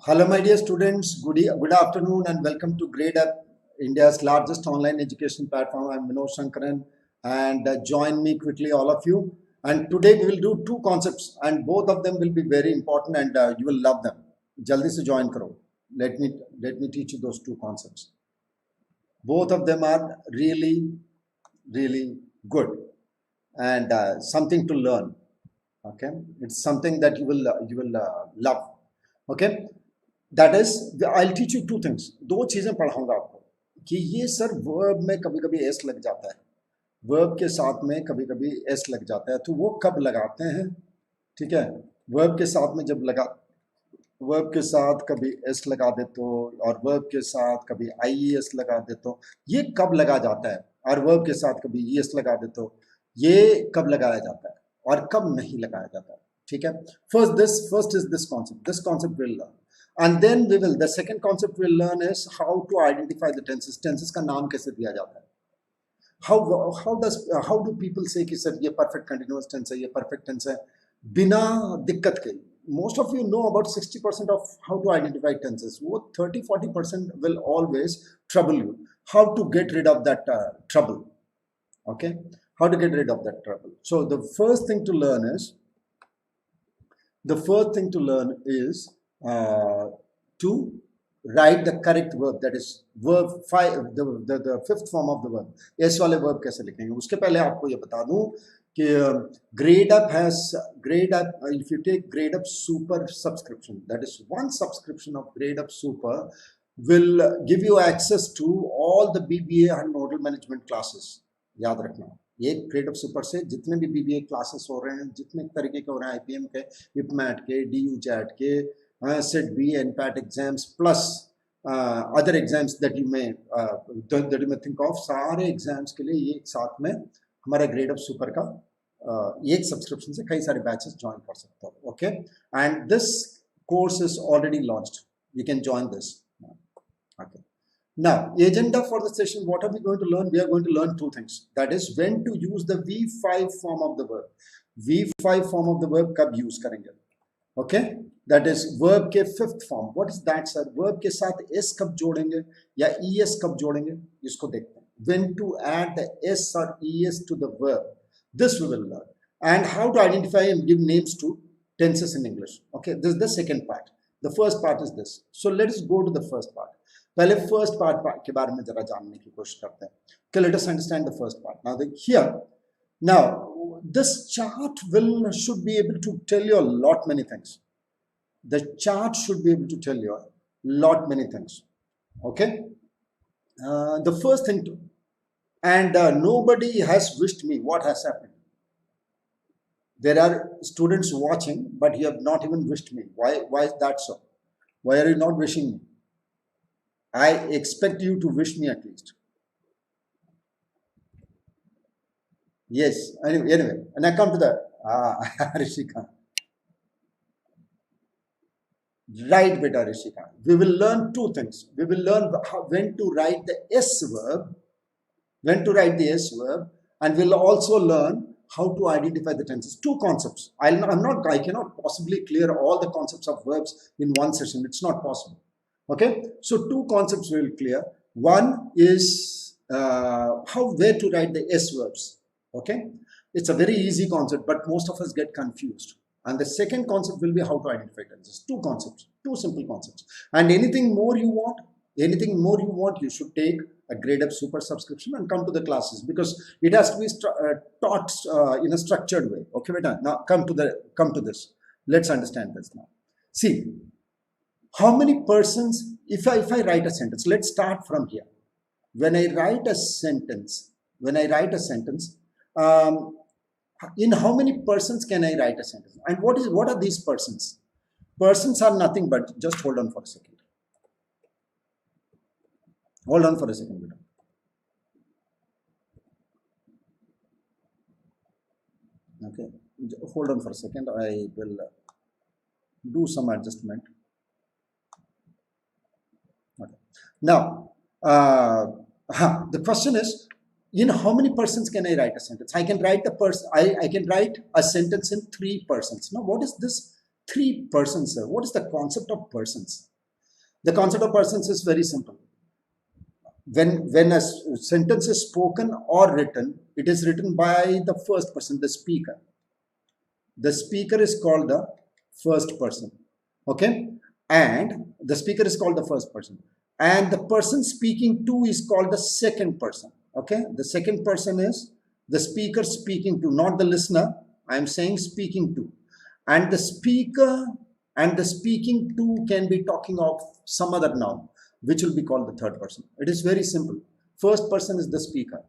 Hello, my dear students. Good afternoon and welcome to Gradeup, India's largest online education platform. I'm Vinod Shankaran and join me quickly, all of you. And today we will do two concepts and both of them will be very important and you will love them. Jaldi se join karo. Let me teach you those two concepts. Both of them are really good and something to learn. Okay, it's something that you will love. Okay. That is I teach you two things. दो चीजें पढ़ाऊंगा आपको कि ये sir verb में कभी कभी S लग जाता है, वर्ब के साथ में कभी कभी एस लग जाता है, तो वो कब लगाते हैं. ठीक है, वर्ब के साथ में जब लगा, वर्ब के साथ कभी एस लगा दे तो, और वर्ब के साथ कभी आई एस लगा दे तो ये कब लगा जाता है, और वर्ब के साथ कभी ई एस लगा दे तो ये कब लगाया जाता है और कब नहीं लगाया जाता है. ठीक है, first is this concept will learn. And then the second concept we'll learn is how to identify the tenses. Tenses का नाम कैसे दिया जाता है. How do people say कि सर ये perfect continuous tense है, ये perfect tense है, बिना दिक्कत के. Most of you know about 60% of how to identify tenses. वो 30-40% will always trouble you. How to get rid of that trouble. Okay, how to get rid of that trouble. So the first thing to learn is to write the correct verb, that is verb 5, the fifth form of the verb. S वाले verb कैसे लिखेंगे. उसके पहले आपको ये बता दूं कि Gradeup, if you take Gradeup Super subscription, that is one subscription of Gradeup Super will give you access to all the BBA and Model Management classes. याद रखना, ये Gradeup Super से जितने भी BBA classes हो रहे हैं, जितने तरीके के हो रहे हैं, IPM के, IPMAT के, DUJAT के, Set B and PAT exams plus other exams that you may think of, सारे exams के लिए ये एक साथ में हमारा Gradeup Super का एक सब्सक्रिप्शन से कई सारे बैचेस ज्वाइन कर सकते हो. Okay, and this course is already launched. You can join this. Okay. Now, agenda for the session, what are we going to learn? We are going to learn two things. That is when to use the V5 form of the verb. V5 form of the verb कब use करेंगे. Okay, that is verb के fifth form. What is that, sir? Verb के साथ s कब जोड़ेंगे या es कब जोड़ेंगे, इसको देखते हैं. When to add the s or es to the verb, this we will learn. And how to identify and give names to tenses in English. Okay, this is the second part. The first part is this. So let us go to the first part. पहले first part के बारे में जरा जानने की कोशिश करते हैं. Okay, let us understand the first part. Now this chart should be able to tell you a lot many things. The chart should be able to tell you a lot many things. Okay, the first thing nobody has wished me. What has happened? There are students watching, but you have not even wished me. Why is that so? Why are you not wishing me? I expect you to wish me at least. Yes, anyway, and I come to the Rishika. Right, beta Rishika. We will learn two things. We will learn when to write the S verb, and we'll also learn how to identify the tenses. Two concepts. I cannot possibly clear all the concepts of verbs in one session. It's not possible. Okay, so two concepts we will clear. One is where to write the S verbs. Okay, it's a very easy concept, but most of us get confused. And the second concept will be how to identify tenses. Two concepts, two simple concepts. And anything more you want, you should take a Gradeup Super subscription and come to the classes, because it has to be taught in a structured way. Okay, beta. Now come to this. Let's understand this now. See, how many persons? If I write a sentence, let's start from here. When I write a sentence, in how many persons can I write a sentence? And what are these persons? Persons are nothing but, just hold on for a second. Okay, hold on for a second. I will do some adjustment. Okay. Now, the question is, in how many persons can I write a sentence? I can write a sentence in three persons. Now, what is this three persons, sir. What is the concept of persons? The concept of persons is very simple. When a sentence is spoken or written, it is written by the first person, the speaker. The speaker is called the first person. Okay? And the speaker is called the first person. And the person speaking to is called the second person. Okay? The second person is the speaker speaking to, not the listener. I am saying speaking to. And the speaker and the speaking to can be talking of some other noun, which will be called the third person. It is very simple. First person is the speaker.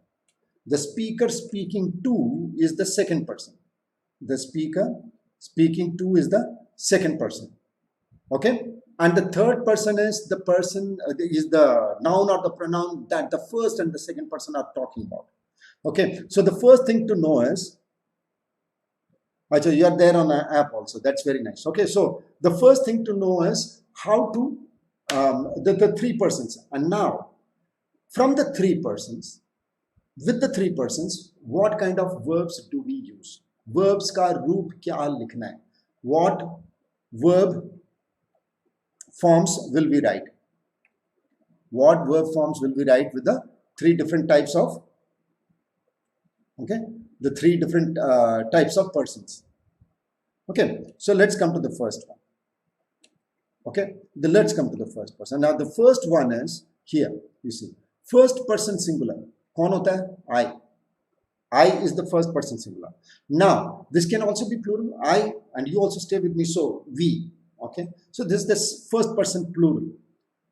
The speaker speaking to is the second person. The speaker speaking to is the second person. Okay? And the third person is the person, is the noun or the pronoun that the first and the second person are talking about. Okay? So the first thing to know is, you are there on an app also. That's very nice. Okay? So the first thing to know is how to, the three persons. And now, from the three persons, with the three persons, what kind of verbs do we use? Verbs का रूप क्या लिखना है? What verb forms will we write? What verb forms will we write with the three different types of, okay, the three different types of persons? Okay, so let's come to the first one. Okay, let's come to the first person. Now the first one is here. You see, first person singular. कौन होता है? I. I is the first person singular. Now, this can also be plural. I, and you also stay with me. So, we. Okay. So, this is the first person plural.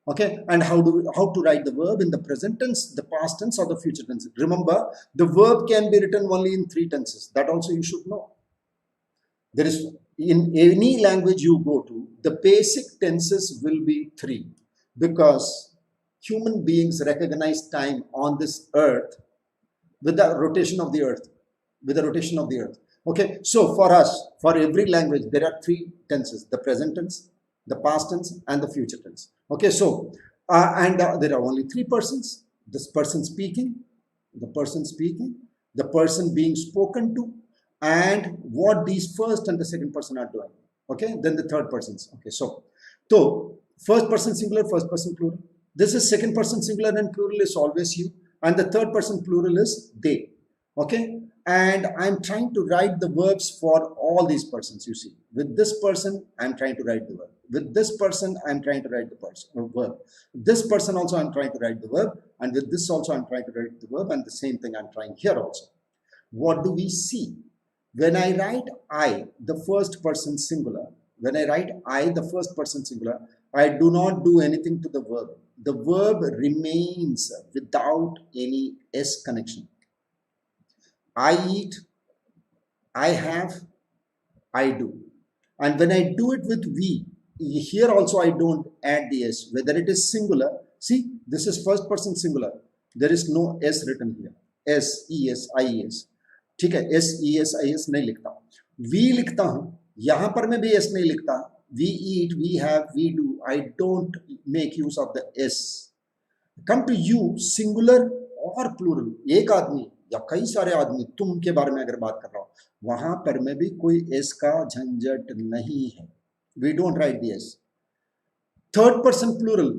Okay. And how to write the verb in the present tense, the past tense, or the future tense? Remember, the verb can be written only in three tenses. That also you should know. There is, in any language you go to, the basic tenses will be three, because human beings recognize time on this earth with the rotation of the earth, Okay, so for us, for every language, there are three tenses: the present tense, the past tense, and the future tense. Okay, so there are only three persons: this person speaking, the person being spoken to, and what these first and the second person are doing. Okay, then the third persons. Okay, so first person singular, first person plural. This is second person singular and plural is always you. And the third person plural is they. Okay, and I'm trying to write the verbs for all these persons. You see, with this person I'm trying to write the verb, with this person I'm trying to write the verb, this person also I'm trying to write the verb, and with this also I'm trying to write the verb, and the same thing I'm trying here also. What do we see when I write I, the first person singular? When I write I, the first person singular, I do not do anything to the verb. The verb remains without any S connection. I eat, I have, I do. And when I do it with we, here also I don't add the S. Whether it is singular, see, this is first person singular. There is no S written here. S, E-S, I-E-S. ठीक है, S, E-S, I-S नहीं लिखता हूँ. We लिखता हूँ. यहाँ पर मैं भी S नहीं लिखता. We eat, we have, we do. I don't make use of the S. Come to you, singular or plural. एक आदमी या कई सारे आदमी, तुम के बारे में अगर बात कर रहा हूँ, वहां पर में भी कोई S का झंझट नहीं है. We don't write the S. Third person plural.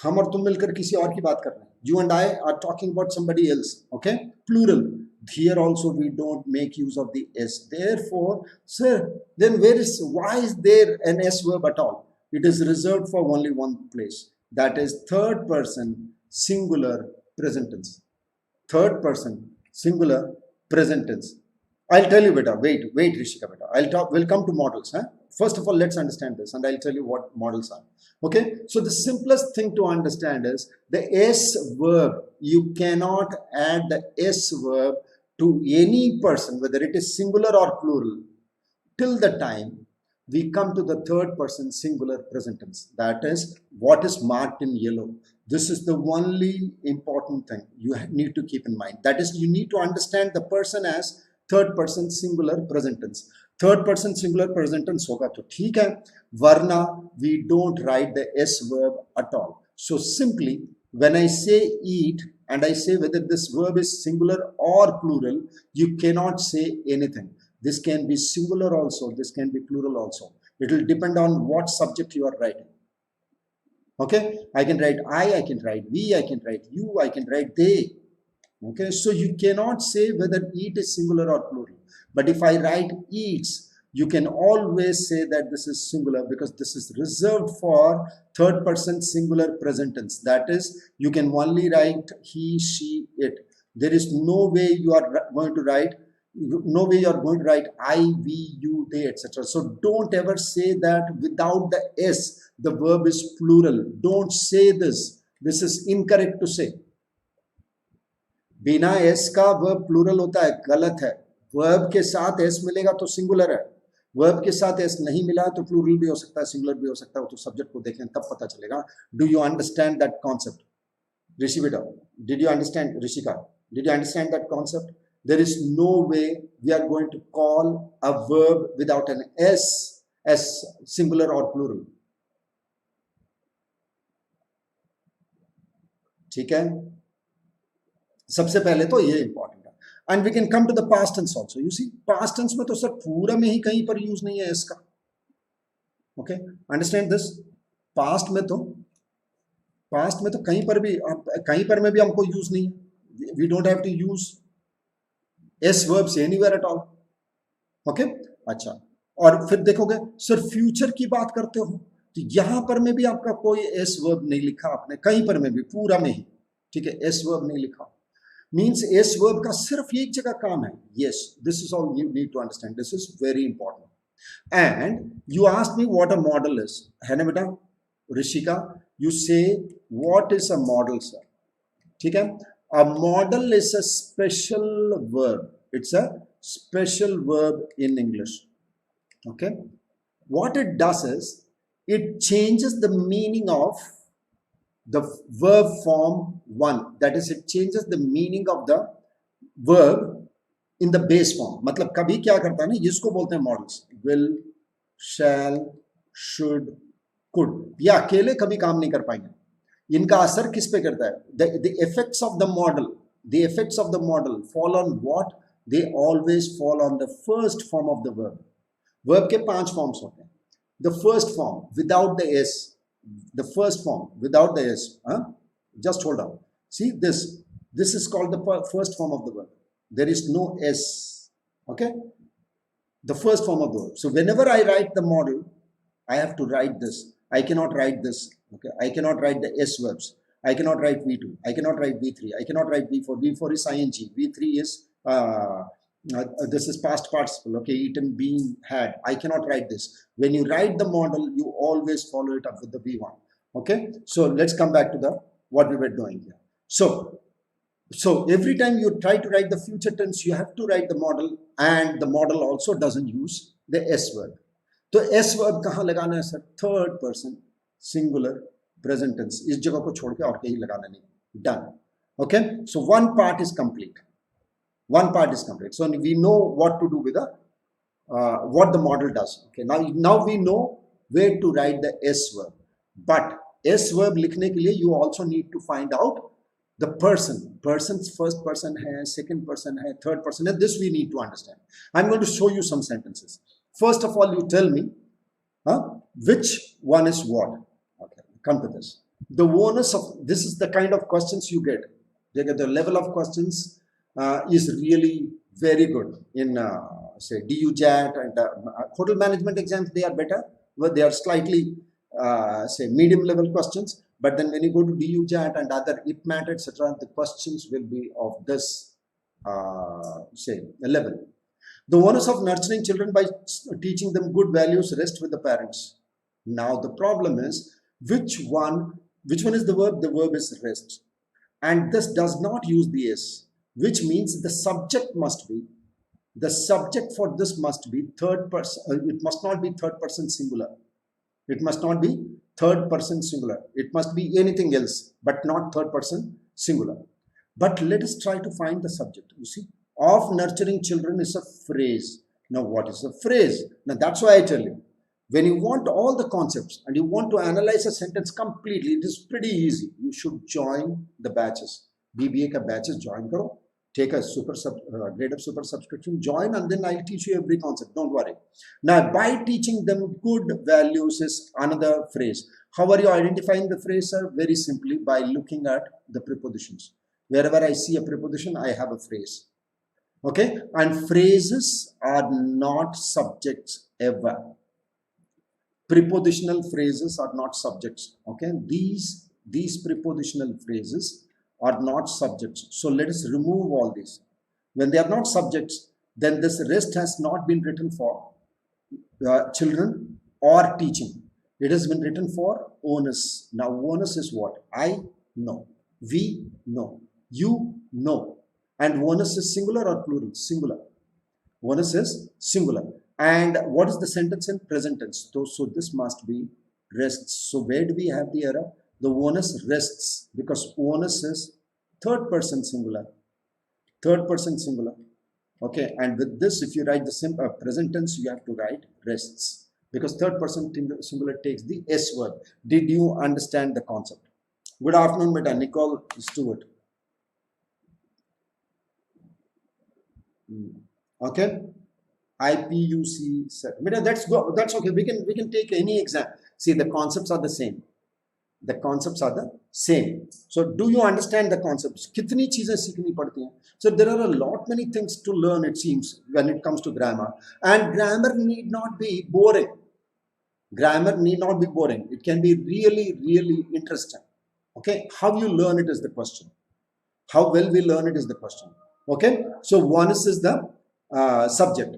हम और तुम मिलकर किसी और की बात कर रहे हैं. You and I are talking about somebody else. Okay? Plural. Here also we don't make use of the S. Therefore, sir, then why is there an S verb at all? It is reserved for only one place. That is third person singular present tense. Third person singular present tense. I'll tell you beta. Wait, Rishika beta. We'll come to models. Huh? First of all, let's understand this and I'll tell you what models are. Okay, so the simplest thing to understand is the S verb. You cannot add the S verb to any person, whether it is singular or plural, till the time we come to the third person singular present tense. That is what is marked in yellow. This is the only important thing you need to keep in mind. That is, you need to understand the person as third person singular present tense. Third person singular present tense होगा तो ठीक है, वरना we don't write the S verb at all. So simply when I say eat and I say whether this verb is singular or plural, you cannot say anything. This can be singular also, this can be plural also. It will depend on what subject you are writing. Okay, I can write I can write we, I can write you, I can write they. Okay, so you cannot say whether eat is singular or plural. But if I write eats, you can always say that this is singular because this is reserved for third person singular present tense. That is, you can only write he, she, it. There is no way you are going to write I, we, you, they, etc. So don't ever say that without the S, the verb is plural. Don't say this. This is incorrect to say. बिना S का verb plural होता है, गलत है. Verb के साथ S मिलेगा तो सिंगुलर है. वर्ब के साथ एस नहीं मिला तो प्लूरल भी हो सकता है, सिंगुलर भी हो सकता है. तो सब्जेक्ट को देखें तब पता चलेगा. Do you understand that concept? Rishi बेटा, did you understand? Rishika, did you understand that concept? There is no way we are going to call a verb without an S as singular or plural. ठीक है, सबसे पहले तो ये important है. And we can come to the past tense also. You see, past tense में तो sir पूरा में ही कहीं पर यूज नहीं है एस का. Okay, understand this. पास्ट में तो कहीं पर में भी हमको यूज नहीं है. We don't have to use S verbs anywhere at all. Okay, अच्छा. और फिर देखोगे सर फ्यूचर की बात करते हो तो यहां पर में भी आपका कोई एस वर्ब नहीं लिखा आपने, कहीं पर में भी, पूरा में ही. ठीक है, एस वर्ब नहीं लिखा. मीन्स एस वर्ब का सिर्फ एक जगह काम है. Yes, this is all you need to understand. This is very important. And you asked me what a model is, है ना बेटा? Rishika, you say what is a model sir. ठीक है, a model is a special verb. It's a special verb in English. Okay, what it does is it changes the meaning of the verb form 1. That is, it changes the meaning of the verb in the base form. मतलब कभी क्या करता है ना, इसको बोलते हैं models. will, shall, should, could. ये अकेले कभी काम नहीं कर पाएंगे. इनका असर किस पे करता है? The effects of the model fall on what? They always fall on the first form of the verb. Verb के 5 फॉर्म्स होते हैं. The first form without the S. The first form without the S. Just hold on. See this. This is called the first form of the verb. There is no S. Okay? The first form of the verb. So whenever I write the model, I have to write this. I cannot write this. Okay, I cannot write the S verbs. I cannot write V2. I cannot write V3. I cannot write V4. V4 is ing. V3 is this is past participle. Okay, eaten, been, had. I cannot write this. When you write the model, you always follow it up with the V1. Okay, so let's come back to the what we were doing here. So every time you try to write the future tense, you have to write the model, and the model also doesn't use the S verb. तो S verb कहाँ लगाना है sir? Third person singular present tense. इस जगह को छोड़ के और कहीं लगाना नहीं. Done. Okay, so one part is complete. So we know what to do with what the model does. Okay, now we know where to write the S verb. But S verb लिखने के लिए you also need to find out the person. Person's first person है, second person है, third person है. This we need to understand. I'm going to show you some sentences. First of all, you tell me which one is what. Okay, come to this. The onus of this is the kind of questions you get. The level of questions is really very good in say DUJAT and hotel management exams. They are better, but they are slightly say medium level questions. But then when you go to DUJAT and other IPMAT etc., the questions will be of this say level. The onus of nurturing children by teaching them good values rests with the parents. Now the problem is which one is the verb? The verb is rest, and this does not use the S, which means the subject for this must be third person. It must not be third person singular. It must not be third person singular. It must be anything else, but not third person singular. But let us try to find the subject. You see, of nurturing children is a phrase. Now what is a phrase? Now that's why I tell you, when you want all the concepts and you want to analyze a sentence completely, it is pretty easy. You should join the batches. BBA का batches join करो. take a Gradeup super subscription, join, and then I'll teach you every concept. Don't worry. Now, by teaching them good values is another phrase. How are you identifying the phrase, sir? Very simply by looking at the prepositions. Wherever I see a preposition, I have a phrase. Okay, and phrases are not subjects ever. Prepositional phrases are not subjects. Okay, these prepositional phrases are not subjects. So let us remove all these. When they are not subjects, then this rest has not been written for children or teaching. It has been written for onus. Now onus is what? I know, we know, you know. And onus is singular or plural? Singular. Onus is singular. And what is the sentence in present tense? So this must be rests. So where do we have the error? The onus rests, because onus is third person singular. Third person singular. Okay, and with this, if you write the present tense, you have to write rests, because third person singular takes the S verb. Did you understand the concept? Good afternoon, Meta. Nicole Stewart. Okay, IPUC set. That's okay. We can take any exam. See, the concepts are the same. The concepts are the same. So, do you understand the concepts? Kitni cheezein seekhni padti hain? So, there are a lot many things to learn, it seems, when it comes to grammar. And grammar need not be boring. Grammar need not be boring. It can be really, really interesting. Okay, how you learn it is the question. How well we learn it is the question. Okay, so onus is the subject.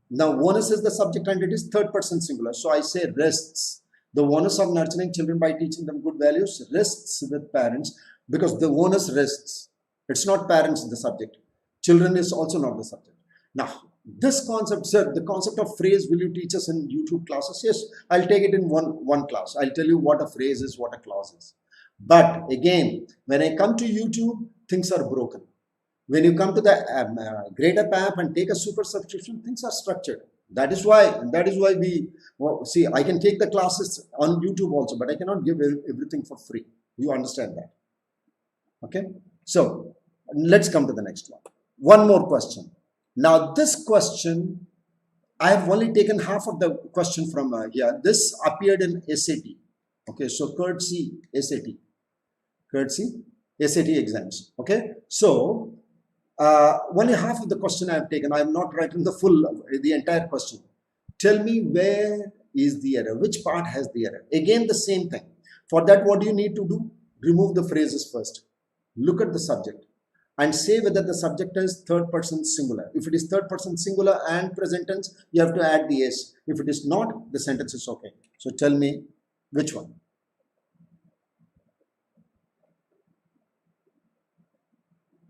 Now, onus is the subject and it is third person singular. So, I say rests. The onus of nurturing children by teaching them good values rests with parents, because the onus rests. It's not parents the subject. Children is also not the subject. Now, this concept, sir, the concept of phrase, will you teach us in YouTube classes? Yes, I'll take it in one class. I'll tell you what a phrase is, what a clause is. But again, when I come to YouTube, things are broken. When you come to the Gradeup app and take a super subscription, things are structured. That is why we see. I can take the classes on YouTube also, but I cannot give everything for free. You understand that? Okay. So let's come to the next one. One more question. Now this question, I have only taken half of the question from here. This appeared in SAT. Okay. So courtesy SAT exams. Okay. So only half of the question I have taken. I am not writing the entire question. Tell me, where is the error? Which part has the error? Again, the same thing. For that, what do you need to do? Remove the phrases first. Look at the subject and say whether the subject is third person singular. If it is third person singular and present tense, you have to add the S. If it is not, the sentence is okay. So tell me which one.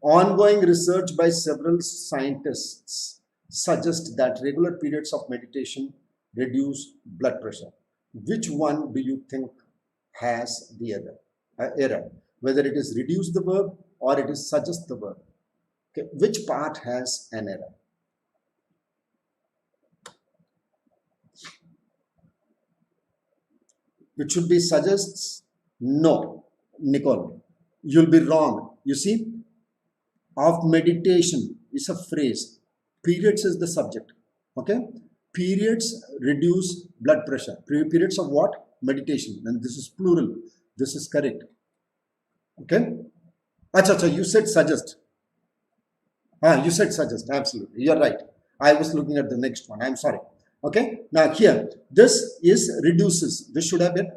Ongoing research by several scientists suggests that regular periods of meditation reduce blood pressure. Which one do you think has the error? Whether it is reduce the verb or it is suggest the verb. Okay. Which part has an error? It should be suggests. No, Nicole, you'll be wrong. You see, of meditation is a phrase. Periods is the subject. Okay. Periods reduce blood pressure. Periods of what? Meditation. And this is plural. This is correct. Okay. Acha, you said suggest. You said suggest. Absolutely. You're right. I was looking at the next one. I'm sorry. Okay. Now here, this is reduces. This should have been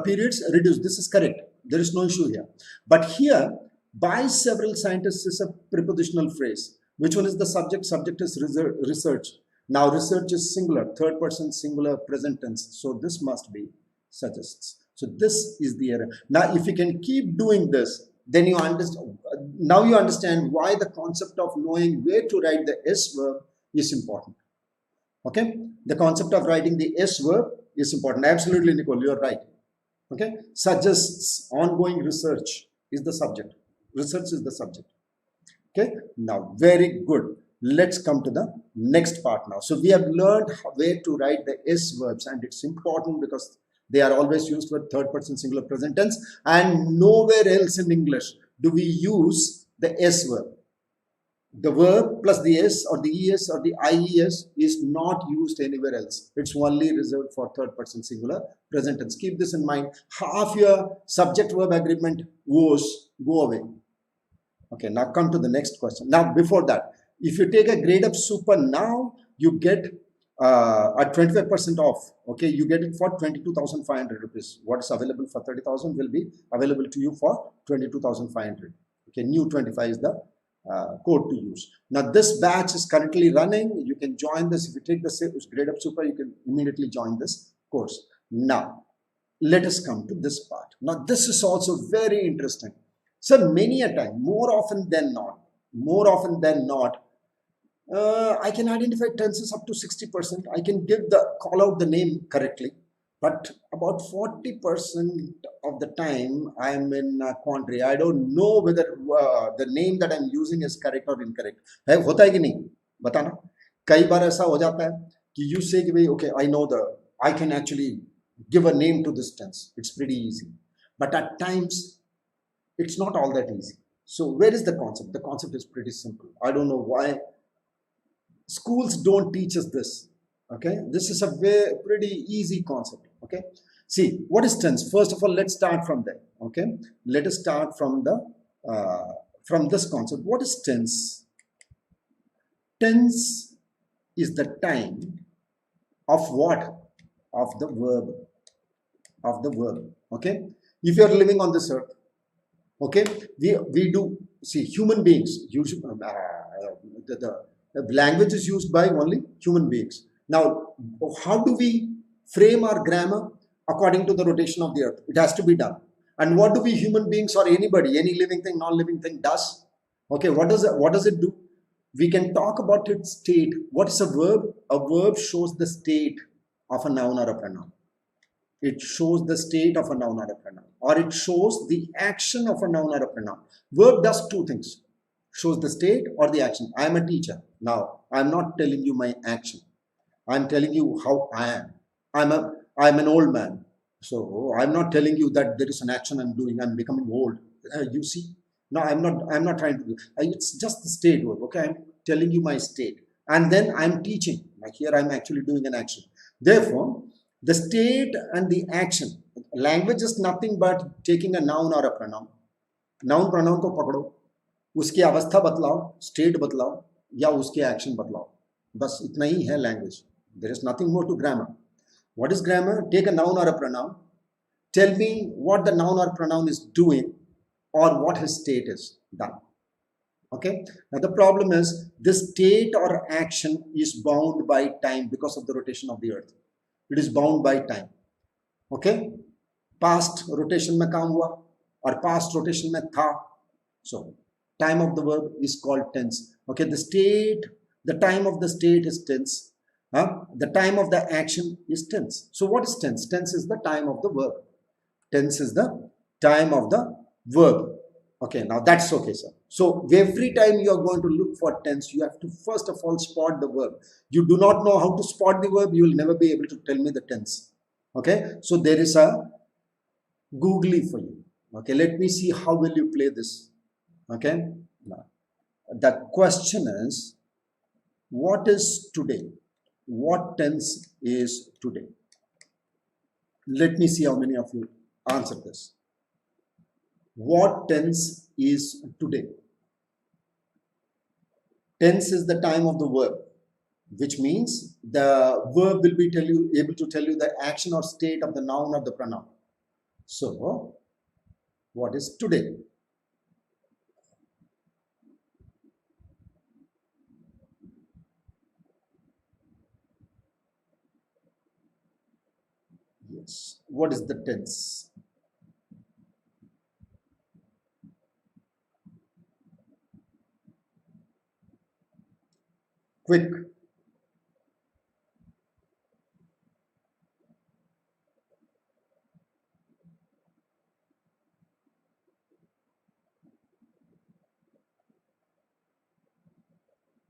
periods reduce. This is correct. There is no issue here. But here, by several scientists is a prepositional phrase. Which one is the subject? Subject is research. Now research is singular, third person singular, present tense. So this must be suggests. So this is the error. Now if you can keep doing this, then you understand. Now you understand why the concept of knowing where to write the S verb is important. Okay, the concept of writing the S verb is important. Absolutely, Nicole, you are right. Okay, suggests, ongoing research is the subject. Research is the subject. Okay, now very good. Let's come to the next part now. So we have learned where to write the S verbs, and it's important because they are always used for third person singular present tense, and nowhere else in English do we use the S verb. The verb plus the s or the es or the ies is not used anywhere else. It's only reserved for third person singular present tense. Keep this in mind. Half your subject verb agreement was go away. Okay, now come to the next question. Now, before that, if you take a Gradeup Super now, you get at 25% off. Okay, you get it for 22,500 rupees. What is available for 30,000 will be available to you for 22,500. Okay, new 25 is the code to use. Now, this batch is currently running. You can join this. If you take the Gradeup Super, you can immediately join this course. Now, let us come to this part. Now, this is also very interesting. So many a time, more often than not, I can identify tenses up to 60%. I can call out the name correctly, but about 40% of the time I'm in quandary. I don't know whether the name that I'm using is correct or incorrect. है होता है कि नहीं बताना. कई बार ऐसा हो जाता है कि you say कि okay, I can actually give a name to this tense. It's pretty easy, but at times it's not all that easy. So where is the concept? The concept is pretty simple. I don't know why schools don't teach us this. Okay, this is a pretty easy concept. Okay, see, what is tense? First of all, let's start from there. Okay, let us start from this concept. What is tense? Tense is the time of what? Of the verb. Okay, if you are living on this earth, okay, we do see human beings. Usually, the language is used by only human beings. Now, how do we frame our grammar? According to the rotation of the earth, it has to be done. And what do we human beings or anybody, any living thing, non-living thing does? Okay, what does it do? We can talk about its state. What is a verb? A verb shows the state of a noun or a pronoun. It shows the state of a noun or a pronoun, or it shows the action of a noun or a pronoun. Verb does two things: shows the state or the action. I am a teacher. Now, I am not telling you my action. I am telling you how I am. I am an old man. So I am not telling you that there is an action I am doing. I am becoming old. You see? No, I am not trying to do. It's just the state verb. Okay, I am telling you my state, and then I am teaching. Like here, I am actually doing an action. Therefore, the state and the action. Language is nothing but taking a noun or a pronoun. Noun pronoun को पकड़ो, उसकी अवस्था बतलाओ, state बतलाओ, या उसके action बतलाओ. बस इतना ही है language. There is nothing more to grammar. What is grammar? Take a noun or a pronoun. Tell me what the noun or pronoun is doing, or what his state is done. Okay. Now the problem is this state or action is bound by time because of the rotation of the earth. It is bound by time. Okay. Past rotation में काम हुआ और past rotation में था. So time of the verb is called tense. Okay. The time of the state is tense. The time of the action is tense. So what is tense? Tense is the time of the verb. Tense is the time of the verb. Okay, now that's okay, sir. So every time you are going to look for tense, you have to first of all spot the verb. You do not know how to spot the verb, you will never be able to tell me the tense. Okay, so there is a googly for you. Okay, let me see how will you play this. Okay, now the question is, what is today? What tense is today? Let me see how many of you answer this. What tense is today? Tense is the time of the verb, which means the verb will be able to tell you the action or state of the noun or the pronoun. So, what is today? Yes. What is the tense? Quick.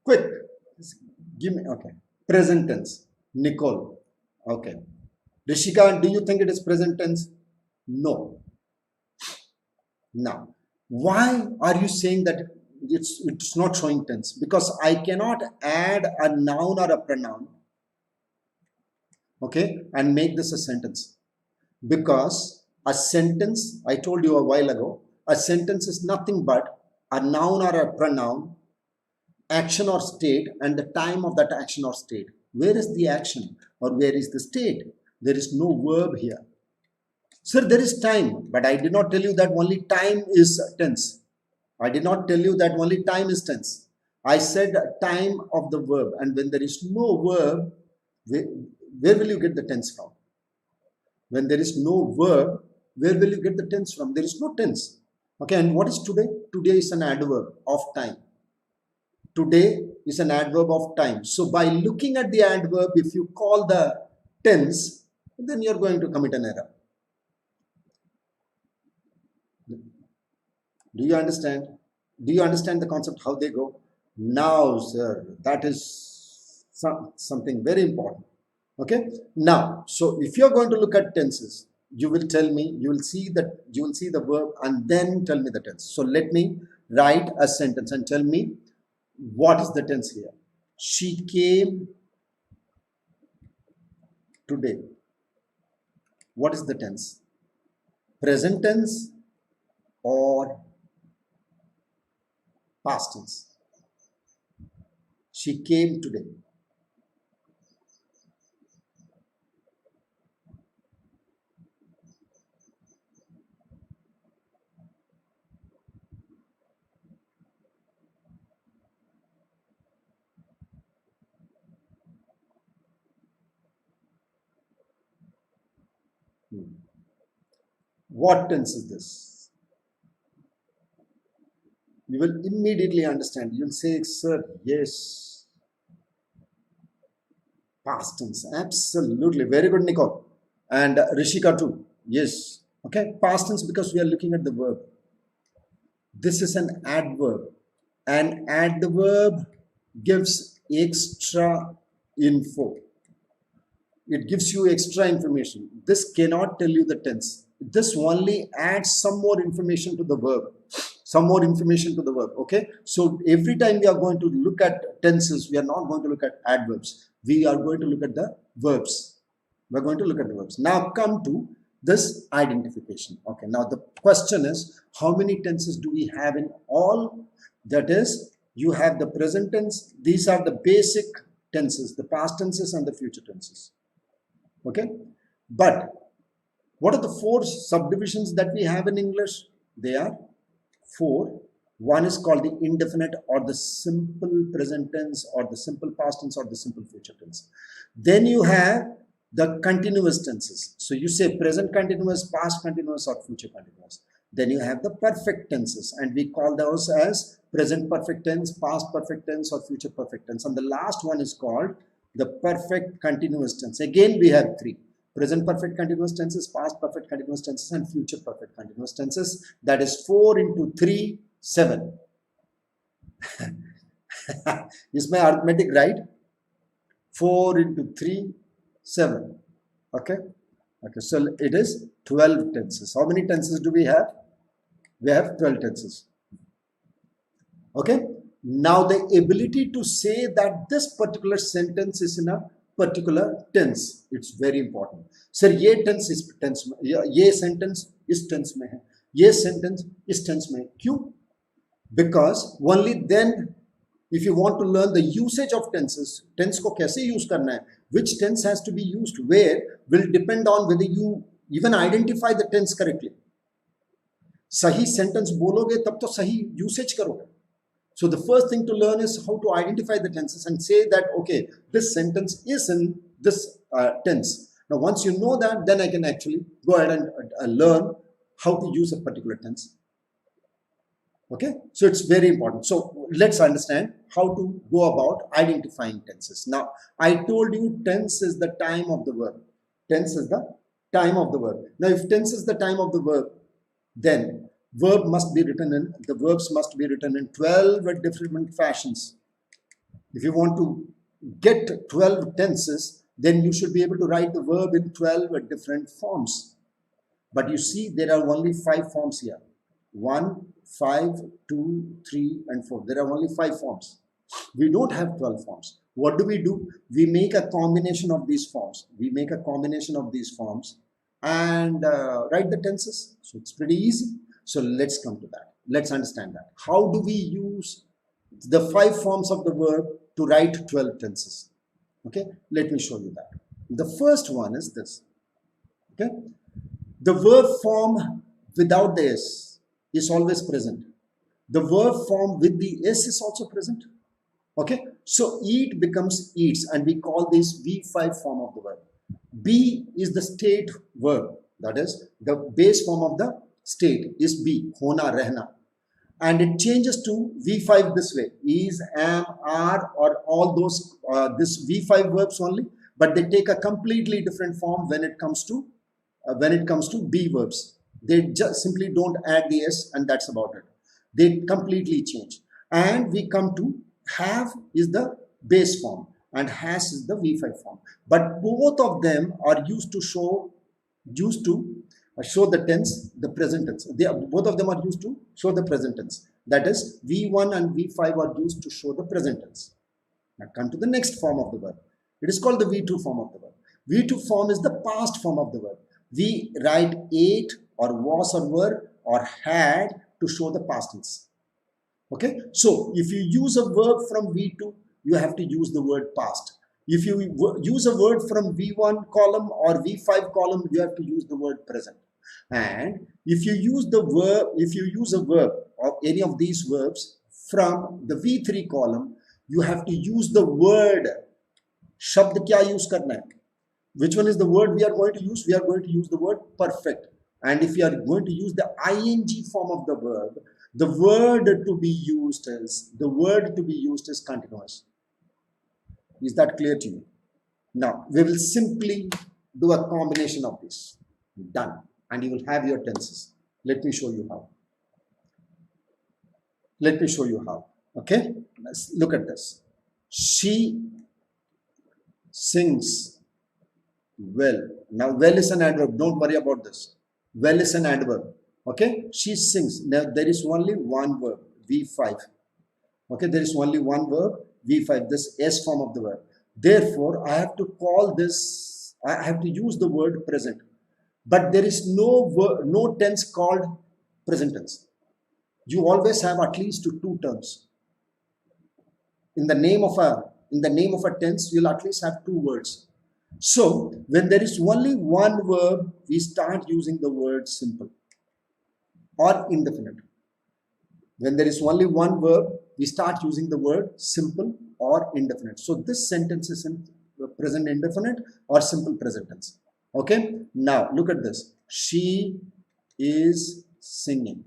Quick. Give me, okay. Present tense. Nicole. Okay. Rishika, do you think it is present tense? No. Now, why are you saying that it's not showing tense because I cannot add a noun or a pronoun, okay, and make this a sentence. Because a sentence, I told you a while ago, a sentence is nothing but a noun or a pronoun, action or state, and the time of that action or state. Where is the action or where is the state? There is no verb here. Sir, there is time, but I did not tell you that only time is tense. I did not tell you that only time is tense. I said time of the verb, and when there is no verb, where will you get the tense from? When there is no verb, where will you get the tense from? There is no tense. Okay, and what is today? Today is an adverb of time. Today is an adverb of time. So by looking at the adverb, if you call the tense, then you're going to commit an error. Do you understand? Do you understand the concept, how they go? Now, sir, that is something very important. Okay. Now, so if you're going to look at tenses, you will tell me, you will see the verb and then tell me the tense. So let me write a sentence and tell me what is the tense here. She came today. What is the tense? Present tense or past tense? She came today. What tense is this? You will immediately understand. You will say, sir, yes. Past tense. Absolutely. Very good, Nicole. And Rishika too. Yes. Okay. Past tense because we are looking at the verb. This is an adverb. An adverb gives extra info. It gives you extra information. This cannot tell you the tense. This only adds some more information to the verb. Some more information to the verb. Okay. So every time we are going to look at tenses, we are not going to look at adverbs. We are going to look at the verbs. We are going to look at the verbs. Now come to this identification. Okay. Now the question is, how many tenses do we have in all? That is, you have the present tense. These are the basic tenses, the past tenses and the future tenses. Okay. But what are the four subdivisions that we have in English? They are four. One is called the indefinite or the simple present tense or the simple past tense or the simple future tense. Then you have the continuous tenses. So you say present continuous, past continuous or future continuous. Then you have the perfect tenses and we call those as present perfect tense, past perfect tense or future perfect tense. And the last one is called the perfect continuous tense. Again, we have three. Present perfect continuous tenses, past perfect continuous tenses and future perfect continuous tenses. That is 4 into 3, 7. Is my arithmetic right? 4 into 3, 7. Okay. Okay. So it is 12 tenses. How many tenses do we have? We have 12 tenses. Okay. Now the ability to say that this particular sentence is in a particular tense, it's very important. Sir, ye tense is tense, ye sentence is tense mein hai, ye sentence is tense mein hai. Kyun? Because only then, if you want to learn the usage of tenses, tense ko kaise use karna hai, which tense has to be used where, will depend on whether you even identify the tense correctly. Sahi sentence bologe tab to sahi usage karoge. So the first thing to learn is how to identify the tenses and say that, okay, this sentence is in this tense. Now, once you know that, then I can actually go ahead and learn how to use a particular tense. Okay, so it's very important. So let's understand how to go about identifying tenses. Now, I told you tense is the time of the verb. Tense is the time of the verb. Now, if tense is the time of the verb, then the verbs must be written in 12 different fashions. If you want to get 12 tenses, then you should be able to write the verb in 12 different forms. But you see, there are only 5 forms here. 1, 5, 2, 3, and 4. There are only 5 forms. We don't have 12 forms. What do? We make a combination of these forms. And write the tenses. So it's pretty easy. So let's come to that. Let's understand that. How do we use the 5 forms of the verb to write 12 tenses? Okay, let me show you that. The first one is this. Okay, the verb form without the S is always present. The verb form with the S is also present. Okay, so eat becomes eats, and we call this V5 form of the verb. Be is the state verb, that is the base form of the state is be, hona, rehna, and it changes to V5 this way: is, am, are, or all those this V5 verbs only, but they take a completely different form when it comes to be verbs. They just simply don't add the S, and that's about it. They completely change. And we come to have is the base form and has is the V5 form. But both of them are used to show the tense, the present tense. Both of them are used to show the present tense. That is, V1 and V5 are used to show the present tense. Now come to the next form of the verb. It is called the V2 form of the verb. V2 form is the past form of the verb. We write ate or was or were or had to show the past tense. Okay, so if you use a verb from V2, you have to use the word past. If you use a word from V1 column or V5 column, you have to use the word present. And if you use a verb or any of these verbs from the V3 column, you have to use the word. Shabd kya use karna hai? Which one is the word we are going to use? We are going to use the word perfect. And if you are going to use the ing form of the verb, the word to be used is continuous. Is that clear to you? Now, we will simply do a combination of this. Done. And you will have your tenses. Let me show you how. Okay? Let's look at this. She sings well. Now, well is an adverb. Don't worry about this. Well is an adverb. Okay? She sings. Now, there is only one verb, V5. Okay? There is only one verb, V5, this S form of the verb. Therefore, I have to use the word present. But there is no tense called present tense. You always have at least 2 terms. In the name of a tense, you'll at least have 2 words. So, when there is only one verb, we start using the word simple or indefinite. When there is only one verb, we start using the word simple or indefinite. So, this sentence is in present indefinite or simple present tense. Okay? Now, look at this. She is singing.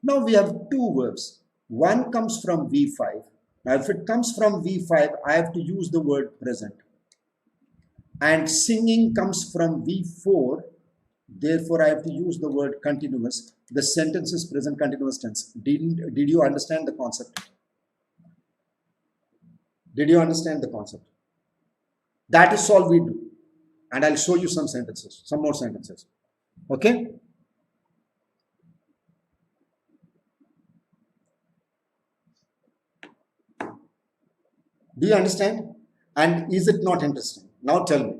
Now, we have 2 verbs. One comes from V5. Now, if it comes from V5, I have to use the word present. And singing comes from V4. Therefore, I have to use the word continuous. The sentence is present continuous tense. Did you understand the concept? Did you understand the concept? That is all we do. And I'll show you some more sentences. Okay? Do you understand? And is it not interesting? Now tell me.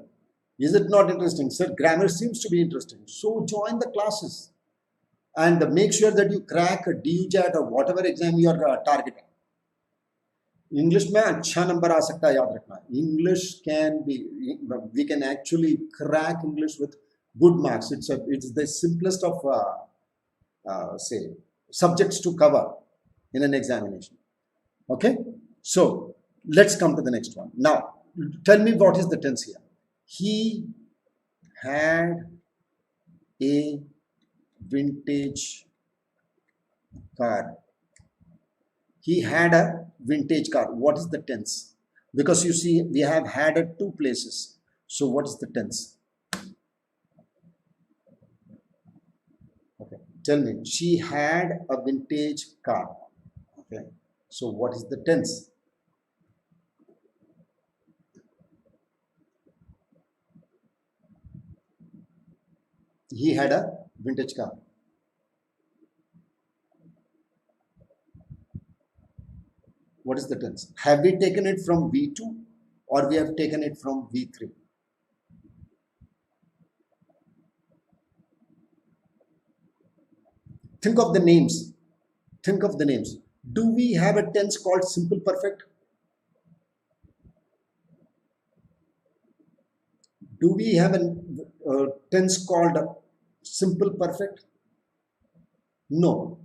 Is it not interesting? Sir, grammar seems to be interesting. So join the classes. And make sure that you crack a DUJAT or whatever exam you are targeting. English में अच्छा number आ सकता है, याद रखना. We can actually crack English with good marks. It's the simplest of subjects to cover in an examination. Okay, so let's come to the next one. Now, tell me what is the tense here. He had a vintage car. He had a vintage car. What is the tense? Because you see, we have had at 2 places. So what is the tense? Okay, tell me. She had a vintage car. Okay, so what is the tense? He had a vintage car. What is the tense? Have we taken it from V2 or we have taken it from V3? Think of the names. Think of the names. Do we have a tense called simple perfect? Do we have a tense called simple perfect? No.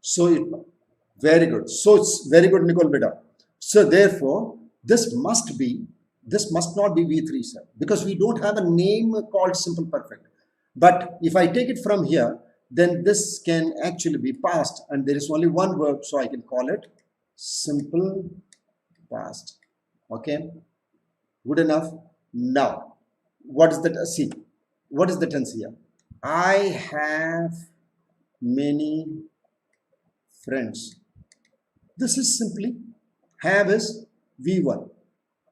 So very good. So it's very good, Nicole Beda. So therefore, this must not be V3, sir, because we don't have a name called simple perfect. But if I take it from here, then this can actually be past, and there is only one verb, so I can call it simple past. Okay, good enough. Now, what is the see? What is the tense here? I have many friends. This is simply have is V1.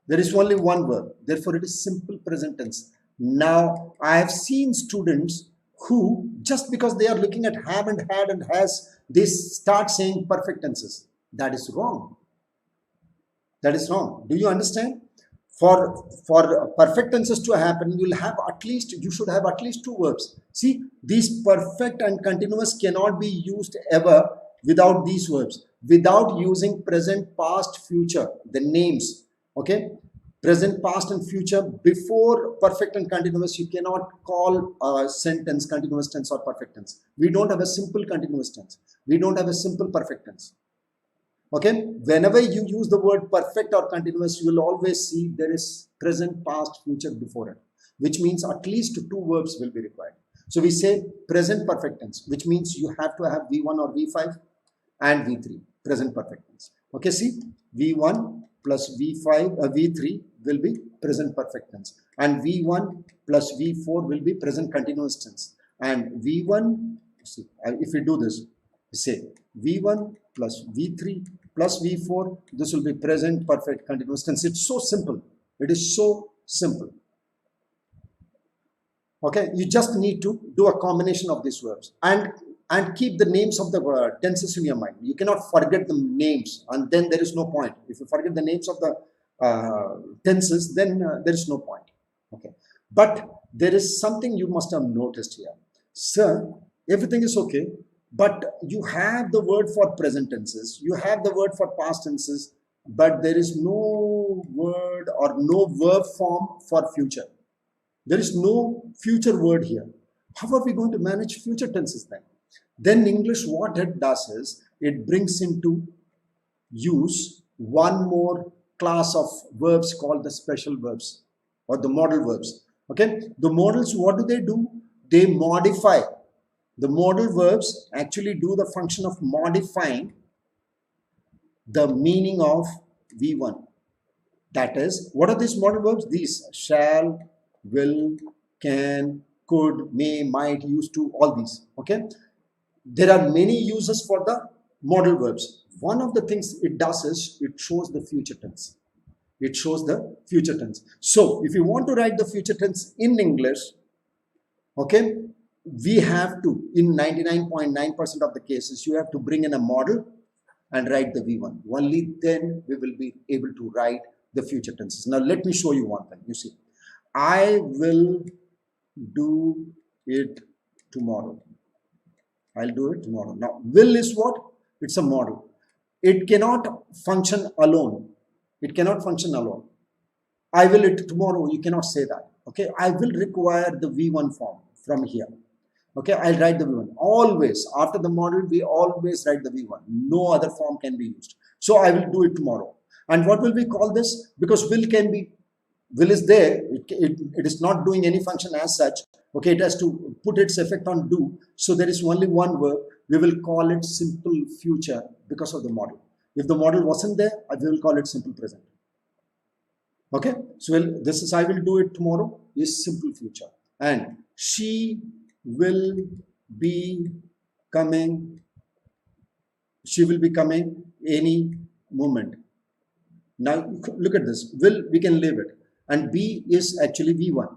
There is only one verb, therefore it is simple present tense. Now, I have seen students who, just because they are looking at have and had and has, they start saying perfect tenses. That is wrong. That is wrong. Do you understand? For perfect tenses to happen, you should have at least two verbs. See, these perfect and continuous cannot be used ever without these verbs, without using present, past, future, the names. Okay, present, past and future before perfect and continuous. You cannot call a sentence continuous tense or perfect tense. We don't have a simple continuous tense. We don't have a simple perfect tense. Okay, whenever you use the word perfect or continuous, you will always see there is present, past, future before it, which means at least two verbs will be required. So we say present perfect tense, which means you have to have V1 or V5 and V3, present perfect tense. Okay, see, V1 plus V5, V3 will be present perfect tense, and V1 plus V4 will be present continuous tense. And V1, see, if we do this, say V1 plus V3 plus V4, this will be present perfect continuous tense. It's so simple. It is so simple. Okay, you just need to do a combination of these verbs and keep the names of the tenses in your mind. You cannot forget the names, and then there is no point. If you forget the names of the tenses, then there is no point. Okay, but there is something you must have noticed here. Sir, everything is okay, but you have the word for present tenses, you have the word for past tenses, but there is no word or no verb form for future. There is no future word here. How are we going to manage future tenses then? Then English, what it does is, it brings into use one more class of verbs called the special verbs or the modal verbs. Okay, the modals, what do? They modify. The modal verbs actually do the function of modifying the meaning of V1. That is, what are these modal verbs? These shall, will, can, could, may, might, used to, all these. Okay, there are many uses for the modal verbs. One of the things it does is it shows the future tense. It shows the future tense. So if you want to write the future tense in English, okay, we have to, in 99.9% of the cases, you have to bring in a model and write the V1. Only then we will be able to write the future tenses. Now let me show you one thing. You see, I will do it tomorrow. I'll do it tomorrow. Now, will is what? It's a model. It cannot function alone. It cannot function alone. I will it tomorrow. You cannot say that. Okay, I will require the V1 form from here. Okay, I'll write the V1. Always, after the model, we always write the V1. No other form can be used. So I will do it tomorrow. And what will we call this? Because will is there. It is not doing any function as such. Okay, it has to put its effect on do. So there is only one verb. We will call it simple future because of the model. If the model wasn't there, we will call it simple present. Okay, so this is I will do it tomorrow is simple future. And she will be coming. She will be coming any moment. Now look at this. Will, we can leave it. And be is actually V1.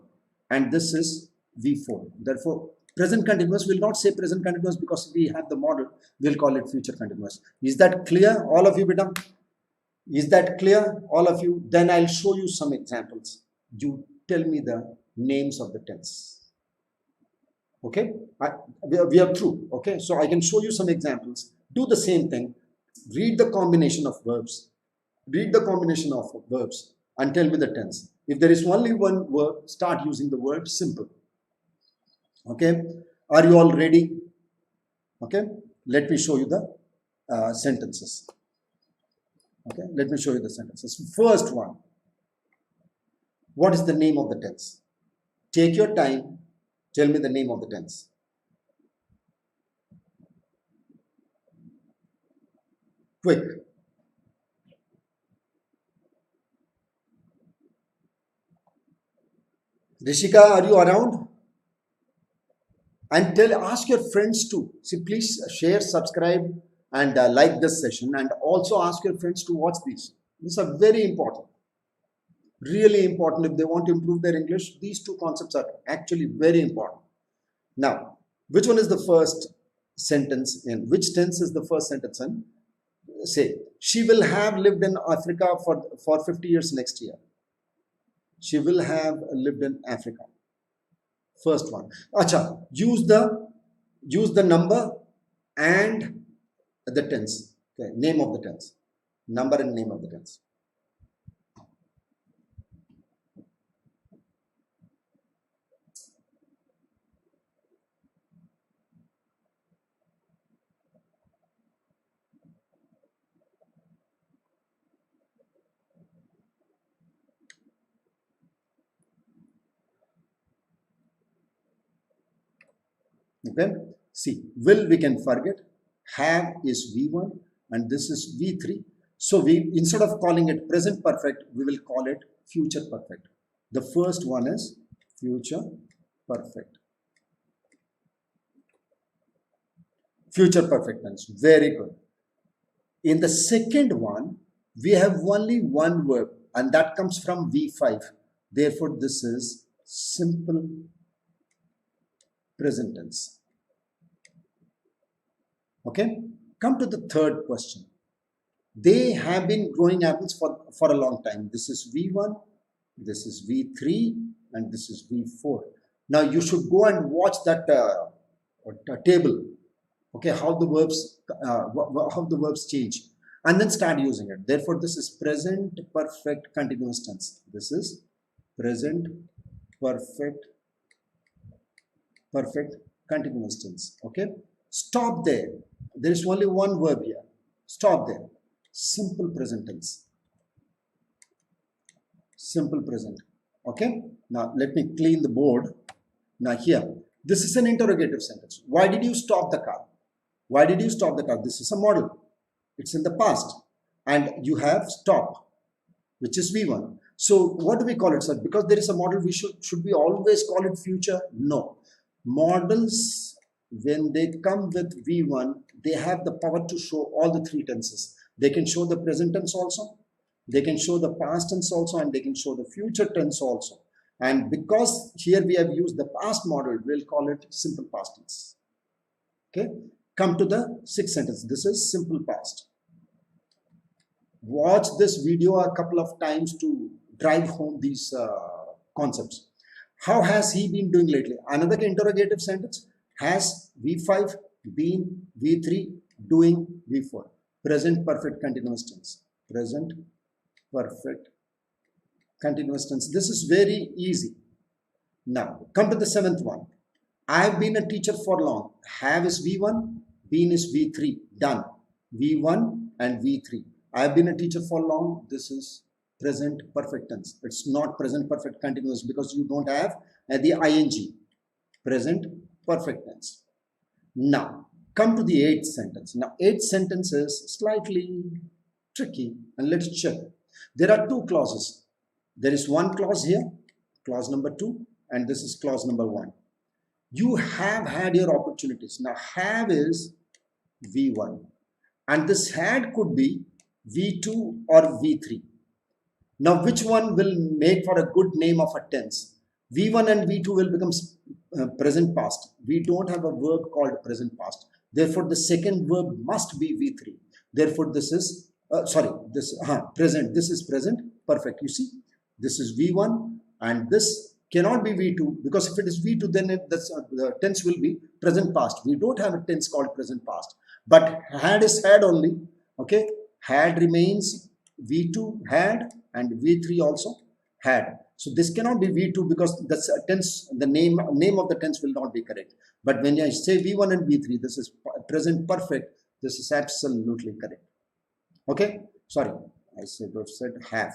And this is V4. Therefore, present continuous will not say present continuous because we have the model. We'll call it future continuous. Is that clear, all of you, beta? Is that clear, all of you? Then I'll show you some examples. You tell me the names of the tense. Okay, we are through. Okay, so I can show you some examples. Do the same thing. Read the combination of verbs. Read the combination of verbs and tell me the tense. If there is only one verb, start using the word simple. Okay, are you all ready? Okay, let me show you the sentences. Okay, let me show you the sentences. First one. What is the name of the tense? Take your time. Tell me the name of the tense. Quick. Rishika, are you around? And ask your friends to see. Please share, subscribe, and like this session. And also ask your friends to watch these. These are very important. Really important if they want to improve their English. These two concepts are actually very important. Now, which one is the first sentence in? Which tense is the first sentence in? Say, she will have lived in Africa for 50 years next year. She will have lived in Africa. First one. Acha, use the number and the tense. Okay, name of the tense. Number and name of the tense. Okay, see, will we can forget, have is V1 and this is V3. So we, instead of calling it present perfect, we will call it future perfect. The first one is future perfect. Future perfect tense, very good. In the second one, we have only one verb and that comes from V5. Therefore, this is simple present tense. Okay, come to the third question. They have been growing apples for a long time. This is V1, this is V3, and this is V4. Now you should go and watch that table. Okay, how the verbs change, and then start using it. Therefore, this is present perfect continuous tense. This is present perfect continuous tense. Okay, stop there. There is only one verb here. Stop there. Simple present tense. Simple present. Okay. Now let me clean the board. Now here, this is an interrogative sentence. Why did you stop the car? Why did you stop the car? This is a model. It's in the past. And you have stop, which is V1. So what do we call it, sir? Because there is a model, should we always call it future? No. Models, when they come with V1, they have the power to show all the three tenses. They can show the present tense also, they can show the past tense also, and they can show the future tense also. And because here we have used the past model, we'll call it simple past tense. Okay, come to the sixth sentence. This is simple past. Watch this video a couple of times to drive home these concepts. How has he been doing lately? Another interrogative sentence. Has V5, been, V3, doing, V4. Present perfect continuous tense. Present perfect continuous tense. This is very easy. Now, come to the seventh one. I have been a teacher for long. Have is V1, been is V3. Done. V1 and V3. I have been a teacher for long. This is present perfect tense. It's not present perfect continuous because you don't have the ing. Present perfect tense. Now, come to the eighth sentence. Now, eighth sentence is slightly tricky, and let's check. There are two clauses. There is one clause here, clause number 2, and this is clause number 1. You have had your opportunities. Now, have is V1, and this had could be V2 or V3. Now, which one will make for a good name of a tense? V1 and V2 will become present past. We don't have a verb called present past. Therefore, the second verb must be V3. Therefore, this is sorry, this present. This is present perfect. You see, this is V1 and this cannot be V2, because if it is V2, then the tense will be present past. We don't have a tense called present past, but had is had only. Okay, had remains V2 had, and V3 also had. So this cannot be V2 because the tense, the name of the tense will not be correct. But when I say V1 and V3, this is present perfect. This is absolutely correct. Okay, sorry, I said have.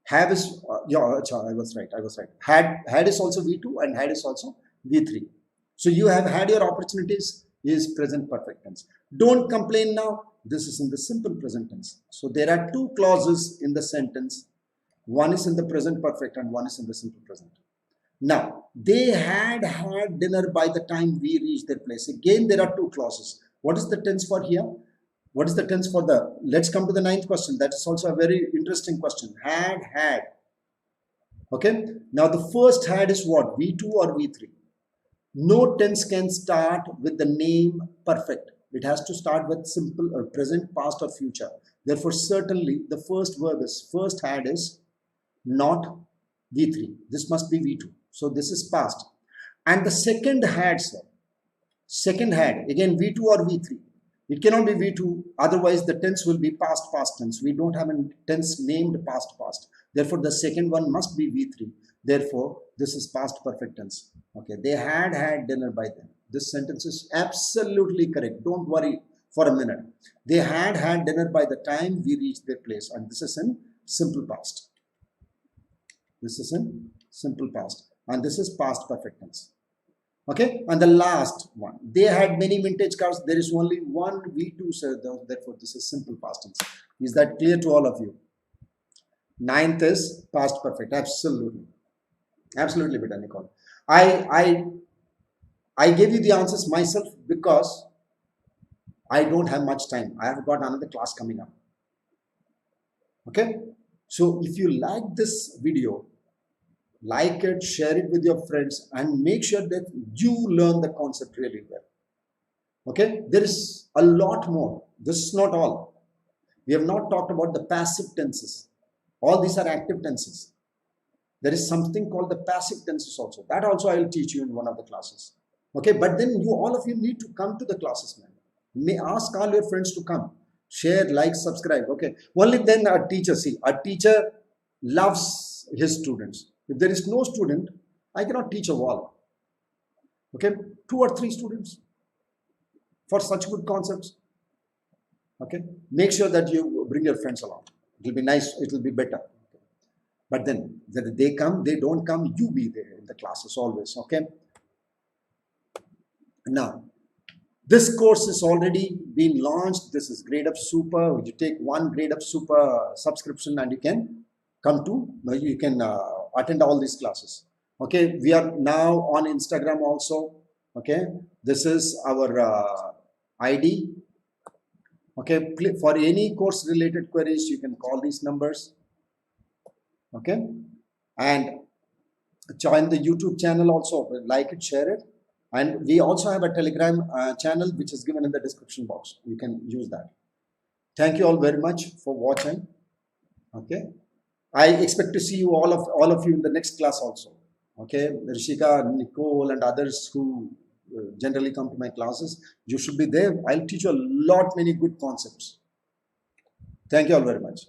Have is yeah, I was right. Had is also V2 and had is also V3. So you have had your opportunities is present perfect tense. Don't complain now. This is in the simple present tense. So there are two clauses in the sentence. One is in the present perfect and one is in the simple present. Now, they had dinner by the time we reached their place. Again, there are two clauses. What is the tense for here? What is the tense for the, let's come to the ninth question. That is also a very interesting question. Had. Okay. Now, the first had is what? V2 or V3? No tense can start with the name perfect. It has to start with simple present, past or future. Therefore, certainly the first verb is, first had is not V3. This must be V2. So this is past. And the second had, sir. Second had, again V2 or V3. It cannot be V2, otherwise the tense will be past tense. We don't have a tense named past. Therefore, the second one must be V3. Therefore, this is past perfect tense. Okay, they had dinner by then. This sentence is absolutely correct. Don't worry for a minute. They had dinner by the time we reached their place. And this is in simple past. This is in simple past. And this is past perfect tense. Okay, and the last one, they had many vintage cars. There is only one V2, so therefore this is simple past tense. Is that clear to all of you? Ninth is past perfect. Absolutely, Beta Nicole. I gave you the answers myself because I don't have much time. I have got another class coming up. Okay, so if you like this video, like it, share it with your friends, and make sure that you learn the concept really well. Okay, there is a lot more. This is not all. We have not talked about the passive tenses. All these are active tenses. There is something called the passive tenses also. That also I will teach you in one of the classes. Okay, but then all of you need to come to the classes, man. May ask all your friends to come. Share, like, subscribe. Okay, only then a teacher loves his students. If there is no student, I cannot teach a wall. Okay, 2 or 3 students for such good concepts. Okay, make sure that you bring your friends along. It will be nice, it will be better. But then, whether they come, they don't come, you be there in the classes always. Okay. Now, this course is already been launched. This is Gradeup Super. You take one Gradeup Super subscription and you can come to, you can attend all these classes. Okay, we are now on Instagram also. Okay, this is our ID. Okay, for any course related queries, you can call these numbers. Okay, and join the YouTube channel also. Like it, share it, and we also have a Telegram channel which is given in the description box. You can use that. Thank you all very much for watching. Okay. I expect to see you all of you in the next class also. Okay, Rishika, Nicole, and others who generally come to my classes, you should be there. I'll teach you a lot many good concepts. Thank you all very much.